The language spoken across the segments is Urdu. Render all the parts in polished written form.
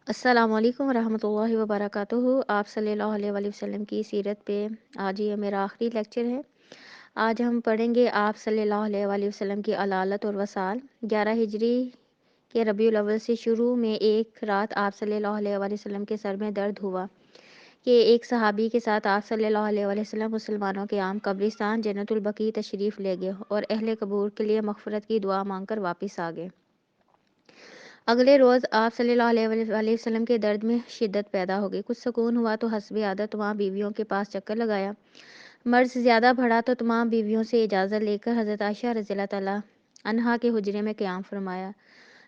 السلام علیکم ورحمۃ اللہ وبرکاتہ۔ آپ صلی اللہ علیہ وآلہ وسلم کی سیرت پہ آج یہ میرا آخری لیکچر ہے۔ آج ہم پڑھیں گے آپ صلی اللہ علیہ وآلہ وسلم کی علالت اور وصال۔ 11 ہجری کے ربیع الاول سے شروع میں ایک رات آپ صلی اللہ علیہ وآلہ وسلم کے سر میں درد ہوا کہ ایک صحابی کے ساتھ آپ صلی اللہ علیہ وآلہ وسلم مسلمانوں کے عام قبرستان جنت البقیع تشریف لے گئے اور اہل قبور کے لیے مغفرت کی دعا مانگ کر واپس آ گئے۔ اگلے روز آپ صلی اللہ علیہ وآلہ وسلم کے درد میں شدت پیدا ہو گئی۔ کچھ سکون ہوا تو حسب عادت وہاں بیویوں کے پاس چکر لگایا۔ مرض زیادہ بڑھا تو تمام بیویوں سے اجازت لے کر حضرت عائشہ رضی اللہ تعالیٰ عنہا کے حجرے میں قیام فرمایا۔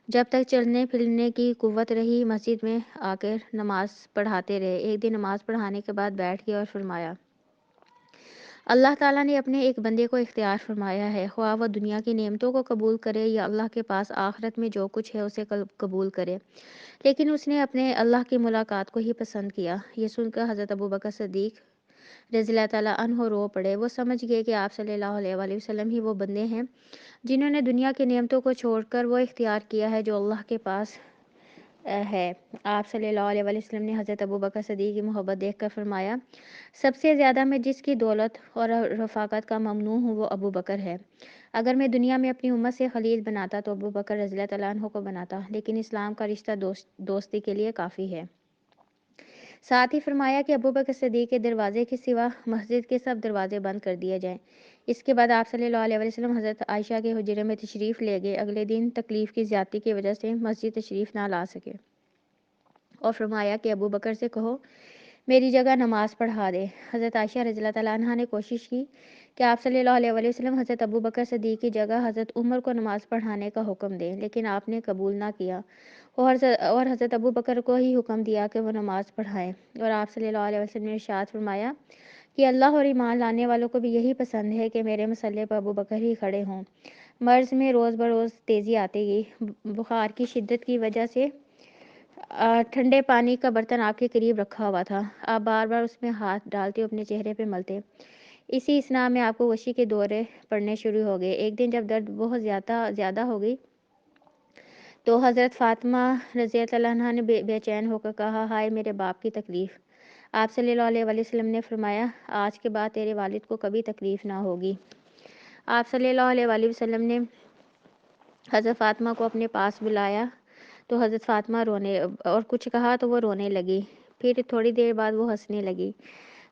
جب تک چلنے پھرنے کی قوت رہی مسجد میں آ کر نماز پڑھاتے رہے۔ ایک دن نماز پڑھانے کے بعد بیٹھ گئے اور فرمایا، اللہ تعالیٰ نے اپنے ایک بندے کو اختیار فرمایا ہے، خواہ وہ دنیا کی نعمتوں کو قبول کرے یا اللہ کے پاس آخرت میں جو کچھ ہے اسے قبول کرے، لیکن اس نے اپنے اللہ کی ملاقات کو ہی پسند کیا۔ یہ سن کر حضرت ابوبکر صدیق رضی اللہ تعالیٰ عنہ رو پڑے۔ وہ سمجھ گئے کہ آپ صلی اللہ علیہ وآلہ وسلم ہی وہ بندے ہیں جنہوں نے دنیا کی نعمتوں کو چھوڑ کر وہ اختیار کیا ہے جو اللہ کے پاس ہے۔ آپ صلی اللہ علیہ وآلہ وسلم نے حضرت ابوبکر صدیق کی محبت دیکھ کر فرمایا، سب سے زیادہ میں جس کی دولت اور رفاقت کا ممنوع ہوں وہ ابوبکر ہے۔ اگر میں دنیا میں اپنی امت سے خلیل بناتا تو ابوبکر رضی اللہ تعالیٰ عنہ کو بناتا، لیکن اسلام کا رشتہ دوستی کے لیے کافی ہے۔ ساتھ ہی فرمایا کہ ابوبکر صدیق کے دروازے کے سوا مسجد کے سب دروازے بند کر دیے جائیں۔ اس کے بعد آپ صلی اللہ علیہ وآلہ وسلم حضرت عائشہ کے حجرے میں تشریف لے گئے۔ اگلے دن تکلیف کی زیادتی کی وجہ سے مسجد تشریف نہ لا سکے اور فرمایا کہ ابوبکر سے کہو میری جگہ نماز پڑھا دے۔ حضرت عائشہ رضی اللہ تعالیٰ عنہا نے کوشش کی کہ آپ صلی اللہ علیہ وآلہ وسلم حضرت ابوبکر صدیق کی جگہ حضرت عمر کو نماز پڑھانے کا حکم دیں، لیکن آپ نے قبول نہ کیا اور حضرت ابوبکر کو ہی حکم دیا کہ وہ نماز پڑھائیں، اور آپ صلی اللہ علیہ وسلم نے ارشاد فرمایا کہ اللہ اور ایمان لانے والوں کو بھی یہی پسند ہے کہ میرے مسلح پر ابوبکر ہی کھڑے ہوں۔ مرض میں روز بروز تیزی آتی گئی۔ بخار کی شدت کی وجہ سے ٹھنڈے پانی کا برتن آپ کے قریب رکھا ہوا تھا۔ آپ بار بار اس میں ہاتھ ڈالتے اپنے چہرے پہ ملتے۔ اسی اثناء میں آپ کو وشی کے دورے پڑنے شروع ہو گئے۔ ایک دن جب درد بہت زیادہ ہو گئی تو حضرت فاطمہ رضی اللہ عنہا نے بے چین ہو کر کہا، ہائے میرے باپ کی تکلیف۔ آپ صلی اللہ علیہ وآلہ وسلم نے فرمایا، آج کے بعد تیرے والد کو کبھی تکلیف نہ ہوگی۔ آپ صلی اللہ علیہ وآلہ وسلم نے حضرت فاطمہ کو اپنے پاس بلایا تو حضرت فاطمہ رونے اور کچھ کہا تو وہ رونے لگی، پھر تھوڑی دیر بعد وہ ہنسنے لگی۔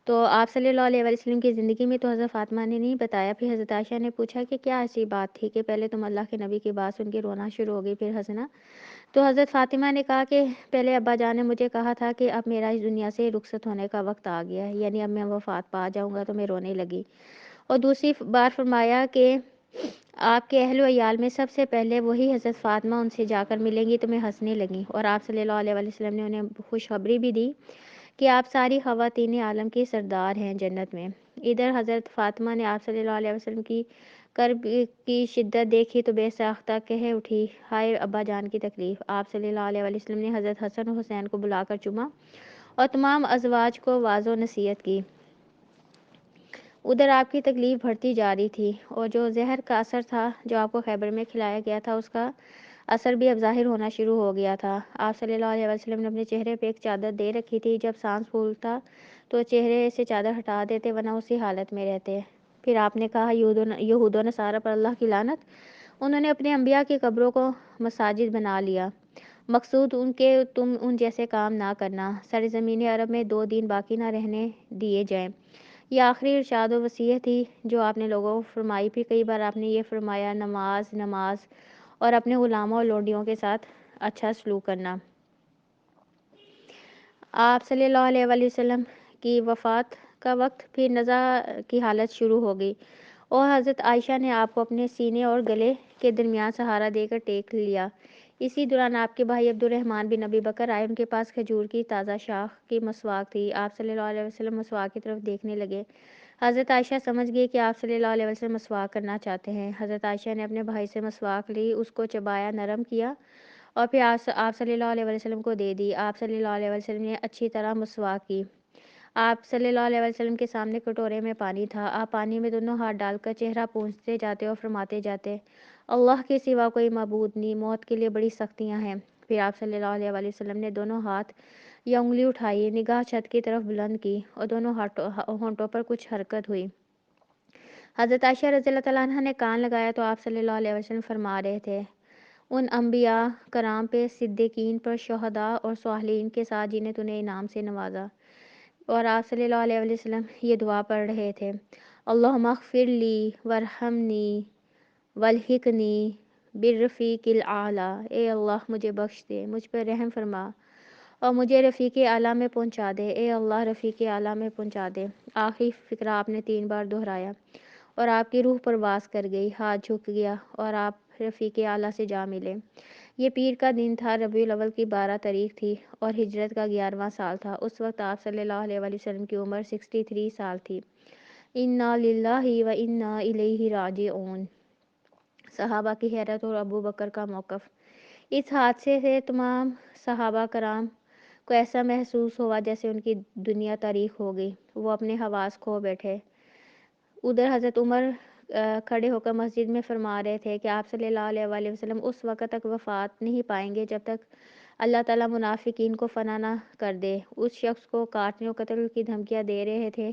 تو آپ صلی اللہ علیہ وآلہ وسلم کی زندگی میں تو حضرت فاطمہ نے نہیں بتایا۔ پھر حضرت عائشہ نے پوچھا کہ کیا ایسی بات تھی کہ پہلے تم اللہ کے نبی کی بات سن کے رونا شروع ہو گئی پھر ہنسنا؟ تو حضرت فاطمہ نے کہا کہ پہلے ابا جان نے مجھے کہا تھا کہ اب میرا اس دنیا سے رخصت ہونے کا وقت آ گیا ہے، یعنی اب میں وفات پا جاؤں گا، تو میں رونے لگی۔ اور دوسری بار فرمایا کہ آپ کے اہل و عیال میں سب سے پہلے وہی حضرت فاطمہ ان سے جا کر ملیں گی، تو میں ہنسنے لگی۔ اور آپ صلی اللہ علیہ وآلہ وسلم نے انہیں خوشخبری بھی دی کہ آپ ساری خواتین عالم کی سردار ہیں جنت میں۔ ادھر حضرت فاطمہ نے آپ صلی اللہ علیہ وسلم کی کرب کی شدت دیکھی تو بے ساختہ کہہ اٹھی، ہائے ابا جان کی تکلیف۔ آپ صلی اللہ علیہ وآلہ وسلم نے حضرت حسن و حسین کو بلا کر چوما اور تمام ازواج کو واعظ و نصیحت کی۔ ادھر آپ کی تکلیف بڑھتی جا رہی تھی اور جو زہر کا اثر تھا جو آپ کو خیبر میں کھلایا گیا تھا اس کا اثر بھی اب ظاہر ہونا شروع ہو گیا تھا۔ آپ صلی اللہ علیہ وسلم نے اپنے چہرے پہ ایک چادر دے رکھی تھی، جب سانس پھولتا تو چہرے سے چادر ہٹا دیتے ورنہ اسی حالت میں رہتے۔ پھر آپ نے کہا، یہود و نصارہ پر اللہ کی لعنت، انہوں نے اپنے انبیاء کی قبروں کو مساجد بنا لیا، مقصود ان کے تم ان جیسے کام نہ کرنا، سرزمین عرب میں 2 دن باقی نہ رہنے دیے جائیں۔ یہ آخری ارشاد و وصیت تھی جو آپ نے لوگوں کو فرمائی۔ پھر کئی بار آپ نے یہ فرمایا، نماز نماز اور اپنے غلاموں اور لونڈیوں کے ساتھ اچھا سلوک کرنا۔ آپ صلی اللہ علیہ وآلہ وسلم کی وفات کا وقت پھر نزع کی حالت شروع ہو گئی اور حضرت عائشہ نے آپ کو اپنے سینے اور گلے کے درمیان سہارا دے کر ٹیک لیا۔ اسی دوران آپ کے بھائی عبد الرحمن بن ابی بکر آئے، ان کے پاس کھجور کی تازہ شاخ کی مسواک تھی۔ آپ صلی اللہ علیہ وسلم مسواک کی طرف دیکھنے لگے۔ حضرت عائشہ سمجھ گئی کہ آپ صلی اللہ علیہ وسلم مسواک کرنا چاہتے ہیں۔ حضرت عائشہ نے اپنے بھائی سے مسواک لی، اس کو چبایا، نرم کیا اور پھر آپ صلی اللہ علیہ وسلم کو دے دی۔ آپ صلی اللہ علیہ وسلم نے اچھی طرح مسواک کی۔ آپ صلی اللہ علیہ وسلم کے سامنے کٹورے میں پانی تھا۔ آپ پانی میں دونوں ہاتھ ڈال کر چہرہ پونچھتے جاتے اور فرماتے جاتے، اللہ کے سوا کوئی معبود نہیں، موت کے لیے بڑی سختیاں ہیں، پھر آپ صلی اللہ علیہ وآلہ وسلم نے دونوں ہاتھ یا انگلی اٹھائی، نگاہ چھت کی طرف بلند کی اور دونوں ہونٹوں پر کچھ حرکت ہوئی۔ حضرت عائشہ رضی اللہ تعالیٰ عنہ نے کان لگایا تو آپ صلی اللہ علیہ وسلم فرما رہے تھے، ان انبیاء کرام پہ، صدیقین پر، شہداء اور صالحین کے ساتھ جنہیں تو نے انعام سے نوازا۔ اور آپ صلی اللہ علیہ وسلم یہ دعا پڑھ رہے تھے، اللہم اغفر لی ورحمنی والحقنی بالرفیق الاعلی، اے اللہ مجھے بخش دے، مجھ پر رحم فرما اور مجھے رفیق اعلیٰ میں پہنچا دے، اے اللہ رفیق اعلیٰ میں پہنچا دے۔ آخری فقرہ آپ نے 3 بار دہرایا اور آپ کی روح پرواز کر گئی، ہاتھ جھک گیا اور آپ رفیق اعلیٰ سے جا ملے۔ یہ پیر کا دن تھا، ربیع الاول کی 12 تاریخ تھی اور ہجرت کا 11واں سال تھا۔ اس وقت آپ صلی اللہ علیہ وآلہ وسلم کی عمر 63 سال تھی۔ انا للہ و انا الیہ راجعون۔ صحابہ کی حیرت اور ابو بکر کا موقف۔ اس حادثے سے تمام صحابہ کرام کو ایسا محسوس ہوا جیسے ان کی دنیا تاریک ہو گئی، وہ اپنے حواس کھو بیٹھے۔ ادھر حضرت عمر کھڑے ہو کر مسجد میں فرما رہے تھے کہ آپ صلی اللہ علیہ وآلہ وسلم اس وقت تک وفات نہیں پائیں گے جب تک اللہ تعالیٰ منافقین کو فنا نہ کر دے۔ اس شخص کو کاٹنے اور قتل کی دھمکیاں دے رہے تھے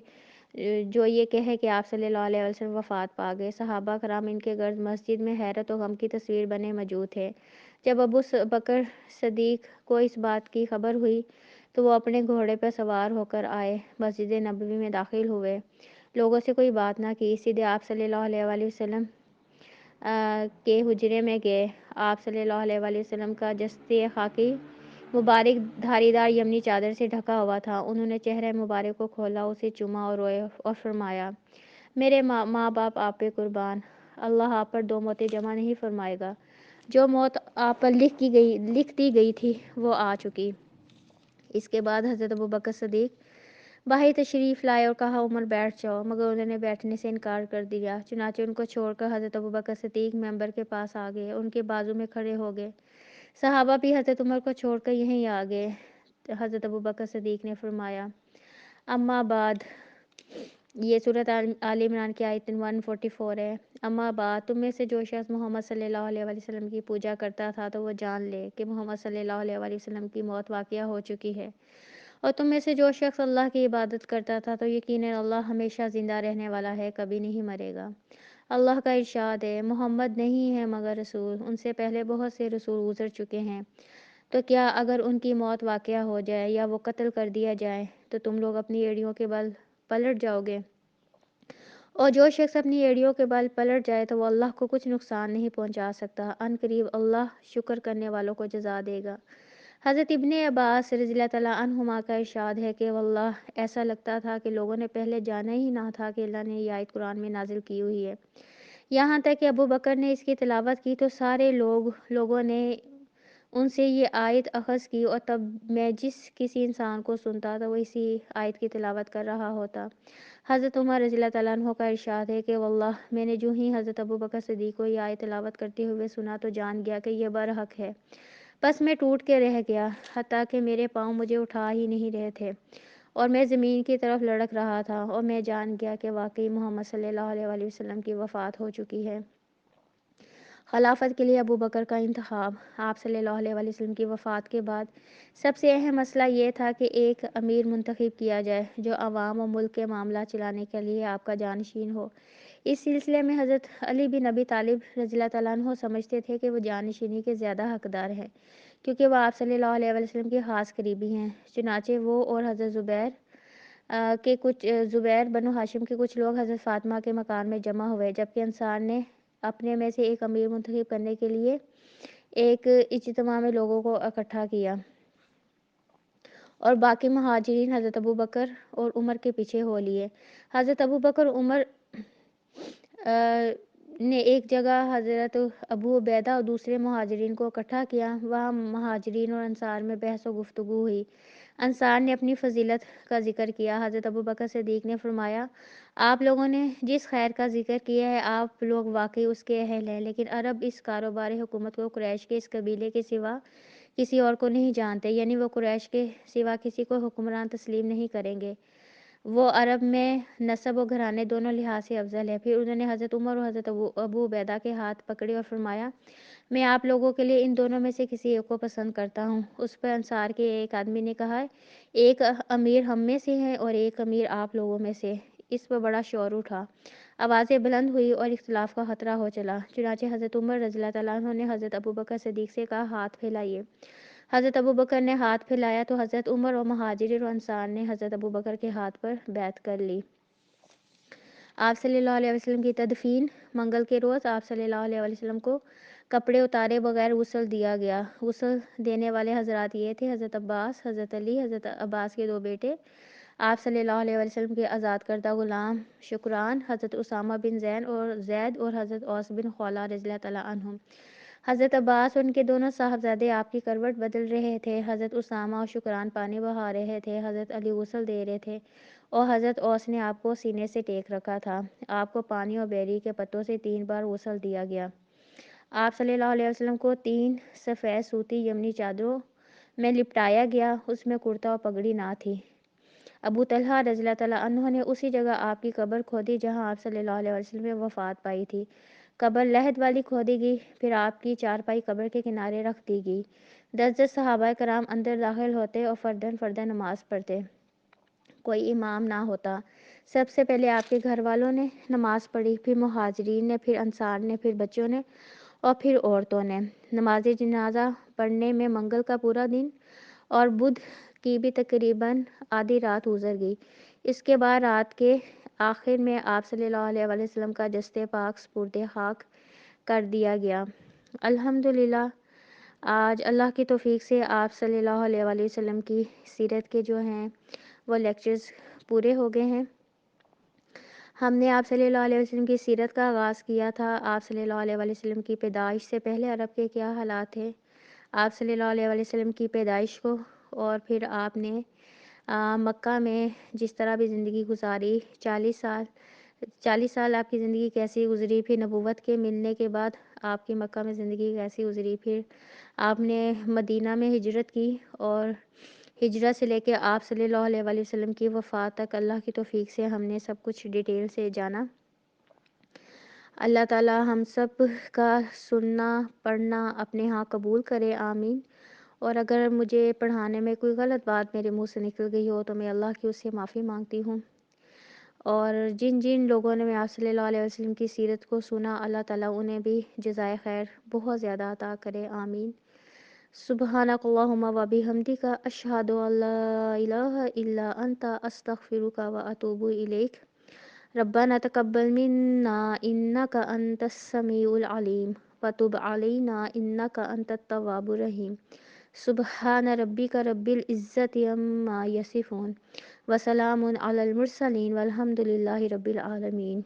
جو یہ کہے کہ آپ صلی اللہ علیہ وسلم وفات پا گئے۔ صحابہ کرام ان کے گرد مسجد میں حیرت و غم کی تصویر بنے موجود تھے۔ جب ابو بکر صدیق کو اس بات کی خبر ہوئی تو وہ اپنے گھوڑے پر سوار ہو کر آئے، مسجد نبوی میں داخل ہوئے، لوگوں سے کوئی بات نہ کی، سیدھے آپ صلی اللہ علیہ وآلہ وسلم کے حجرے میں گئے۔ آپ صلی اللہ علیہ وآلہ وسلم کا جسد خاکی مبارک دھاری دار یمنی چادر سے ڈھکا ہوا تھا۔ انہوں نے چہرہ مبارک کو کھولا، اسے چوما اور روئے اور فرمایا، میرے ماں باپ آپ پہ قربان، اللہ آپ پر 2 موتیں جمع نہیں فرمائے گا۔ جو موت آپ پر لکھ دی گئی تھی وہ آ چکی۔ اس کے بعد حضرت ابوبکر صدیق باہر تشریف لائے اور کہا، عمر بیٹھ جاؤ، مگر انہوں نے بیٹھنے سے انکار کر دیا۔ چنانچہ ان کو چھوڑ کر حضرت ابوبکر صدیق ممبر کے پاس آ گئے، ان کے بازو میں کھڑے ہو گئے۔ صحابہ بھی حضرت عمر کو چھوڑ کر یہیں آ گئے۔ حضرت ابوبکر صدیق نے فرمایا، اما بعد، یہ سورۃ آل عمران کی آیت 144 ہے۔ اما بعد، تم میں سے جو شخص محمد صلی اللہ علیہ وآلہ وسلم کی پوجا کرتا تھا تو وہ جان لے کہ محمد صلی اللہ علیہ وآلہ وسلم کی موت واقعہ ہو چکی ہے، اور تم میں سے جو شخص اللہ کی عبادت کرتا تھا تو یقیناً اللہ ہمیشہ زندہ رہنے والا ہے، کبھی نہیں مرے گا۔ اللہ کا ارشاد ہے، محمد نہیں ہے مگر رسول، ان سے پہلے بہت سے رسول گزر چکے ہیں، تو کیا اگر ان کی موت واقعہ ہو جائے یا وہ قتل کر دیا جائے تو تم لوگ اپنی ایڑیوں کے بل پلٹ جاؤ گے؟ اور جو شخص اپنی ایڑیوں کے بل پلٹ جائے تو وہ اللہ کو کچھ نقصان نہیں پہنچا سکتا، ان قریب اللہ شکر کرنے والوں کو جزا دے گا۔ حضرت ابن عباس رضی اللہ تعالیٰ عنہما کا ارشاد ہے کہ واللہ ایسا لگتا تھا کہ لوگوں نے پہلے جانا ہی نہ تھا کہ اللہ نے یہ آیت قرآن میں نازل کی ہوئی ہے۔ یہاں تک کہ ابو بکر نے اس کی تلاوت کی تو سارے لوگوں نے ان سے یہ آیت اخذ کی، اور تب میں جس کسی انسان کو سنتا تو وہ اسی آیت کی تلاوت کر رہا ہوتا۔ حضرت عمر رضی اللہ تعالیٰ عنہ کا ارشاد ہے کہ واللہ میں نے جو ہی حضرت ابو بکر صدیق کو یہ آیت تلاوت کرتے ہوئے سنا تو جان گیا کہ یہ برحق ہے، بس میں ٹوٹ کے رہ گیا، حتیٰ کہ میرے پاؤں مجھے اٹھا ہی نہیں رہے تھے اور میں زمین کی طرف لڑک رہا تھا، اور میں جان گیا کہ واقعی محمد صلی اللہ علیہ وآلہ وسلم کی وفات ہو چکی ہے۔ خلافت کے لیے ابو بکر کا انتخاب۔ آپ صلی اللہ علیہ وآلہ وسلم کی وفات کے بعد سب سے اہم مسئلہ یہ تھا کہ ایک امیر منتخب کیا جائے جو عوام و ملک کے معاملہ چلانے کے لیے آپ کا جانشین ہو۔ اس سلسلے میں حضرت علی بن ابی طالب رضی اللہ تعالیٰ عنہ سمجھتے تھے کہ وہ جانشینی کے زیادہ حقدار ہیں، کیونکہ وہ آپ صلی اللہ علیہ وآلہ وسلم کے خاص قریبی ہیں۔ چنانچہ وہ اور حضرت زبیر بنو ہاشم کے کچھ لوگ حضرت فاطمہ کے مکان میں جمع ہوئے، جبکہ انصار نے اپنے میں سے ایک امیر منتخب کرنے کے لیے ایک اجتماع میں لوگوں کو اکٹھا کیا، اور باقی مہاجرین حضرت ابو بکر اور عمر کے پیچھے ہو لیے۔ حضرت ابو بکر عمر نے ایک جگہ حضرت ابو عبیدہ اور دوسرے مہاجرین کو اکٹھا کیا، وہاں مہاجرین اور انصار میں بحث و گفتگو ہوئی۔ انصار نے اپنی فضیلت کا ذکر کیا، حضرت ابو بکر صدیق نے فرمایا، آپ لوگوں نے جس خیر کا ذکر کیا ہے آپ لوگ واقعی اس کے اہل ہیں، لیکن عرب اس کاروبار حکومت کو قریش کے اس قبیلے کے سوا کسی اور کو نہیں جانتے، یعنی وہ قریش کے سوا کسی کو حکمران تسلیم نہیں کریں گے، وہ عرب میں نسب و گھرانے دونوں لحاظ سے افضل ہے۔ پھر انہوں نے حضرت عمر اور حضرت ابو عبیدہ کے ہاتھ پکڑے اور فرمایا، میں آپ لوگوں کے لیے ان دونوں میں سے کسی ایک کو پسند کرتا ہوں۔ اس پر انصار کے ایک آدمی نے کہا، ایک امیر ہم میں سے ہے اور ایک امیر آپ لوگوں میں سے۔ اس پر بڑا شور اٹھا، آوازیں بلند ہوئی اور اختلاف کا خطرہ ہو چلا۔ چنانچہ حضرت عمر رضی اللہ تعالیٰ عنہ نے حضرت ابوبکر صدیق سے کہا، ہاتھ پھیلائیے۔ حضرت ابوبکر نے ہاتھ پھیلایا تو حضرت عمر اور مہاجرین و انصار نے حضرت ابوبکر کے ہاتھ پر بیعت کر لی۔ آپ صلی اللہ علیہ وسلم کی تدفین۔ منگل کے روز آپ صلی اللہ علیہ وسلم کو کپڑے اتارے بغیر غسل دیا گیا۔ غسل دینے والے حضرات یہ تھے: حضرت عباس، حضرت علی، حضرت عباس کے 2 بیٹے، آپ صلی اللہ علیہ وسلم کے آزاد کردہ غلام شکران، حضرت اسامہ بن زید اور حضرت اوس بن خولہ رضی اللہ تعالیٰ عنہم۔ حضرت عباس اور ان کے دونوں صاحبزادے آپ کی کروٹ بدل رہے تھے، حضرت اسامہ اور شکران پانی بہا رہے تھے، حضرت علی غسل دے رہے تھے اور حضرت اوس نے آپ کو سینے سے ٹیک رکھا تھا۔ آپ کو پانی اور بیری کے پتوں سے 3 بار غسل دیا گیا۔ آپ صلی اللہ علیہ وسلم کو 3 سفید سوتی یمنی چادروں میں لپٹایا گیا، اس میں کرتا اور پگڑی نہ تھی۔ ابو طلحہ رضی اللہ تعالیٰ عنہ نے اسی جگہ آپ کی قبر کھودی جہاں آپ صلی اللہ علیہ وسلم نے وفات پائی تھی۔ قبر لحد والی کھودی گئی، پھر آپ کی چارپائی قبر کے کنارے رکھ دی گئی۔ 10 صحابہ کرام اندر داخل ہوتے اور فرداً فرداً نماز پڑھتے، کوئی امام نہ ہوتا۔ سب سے پہلے آپ کے گھر والوں نے نماز پڑھی، پھر مہاجرین نے، پھر انصار نے، پھر بچوں نے اور پھر عورتوں نے۔ نماز جنازہ پڑھنے میں منگل کا پورا دن اور بدھ کی بھی تقریباً آدھی رات گزر گئی۔ اس کے بعد رات کے آخر میں آپ صلی اللہ علیہ وسلم کا جسد پاک سپرد خاک کر دیا گیا۔ الحمدللہ، آج اللہ کی توفیق سے آپ صلی اللہ علیہ وسلم کی سیرت کے جو ہیں وہ لیکچرز پورے ہو گئے ہیں۔ ہم نے آپ صلی اللہ علیہ وسلم کی سیرت کا آغاز کیا تھا۔ آپ صلی اللہ علیہ وسلم کی پیدائش سے پہلے عرب کے کیا حالات تھے، آپ صلی اللہ علیہ وسلم کی پیدائش کو، اور پھر آپ نے مکہ میں جس طرح بھی زندگی گزاری، 40 سال آپ کی زندگی کیسی گزری، پھر نبوت کے ملنے کے بعد آپ کی مکہ میں زندگی کیسی گزری، پھر آپ نے مدینہ میں ہجرت کی، اور ہجرت سے لے کے آپ صلی اللہ علیہ وسلم کی وفات تک اللہ کی توفیق سے ہم نے سب کچھ ڈیٹیل سے جانا۔ اللہ تعالی ہم سب کا سننا پڑھنا اپنے ہاں قبول کرے، آمین۔ اور اگر مجھے پڑھانے میں کوئی غلط بات میرے منہ سے نکل گئی ہو تو میں اللہ کی اس سے معافی مانگتی ہوں۔ اور جن لوگوں نے آپ صلی اللہ علیہ وسلم کی سیرت کو سنا، اللہ تعالیٰ انہیں بھی جزائے خیر بہت زیادہ عطا کرے، آمین۔ سبحانک اللہم و بحمدک، اشہد ان لا الہ الا انت، استغفرک و اتوب الیک۔ ربنا تقبل منا انک انت السمیع العلیم وتب علینا انک انت التواب الرحیم۔ سبحان ربک رب العزت عما یصفون وسلام علی المرسلین والحمد للہ رب العالمین۔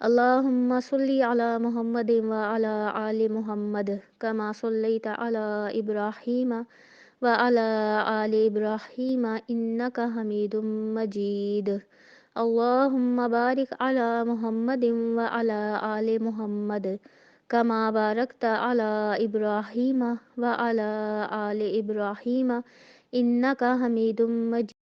اللہم صلی علی محمد وعلی آل محمد کما صلیت علی ابراہیم وعلی آل ابراہیم انک حمید مجید۔ اللہم بارک علی محمد وعلی آل محمد کما بارکت علی ابراہیم وعلی آل ابراہیم انک حمید مجید۔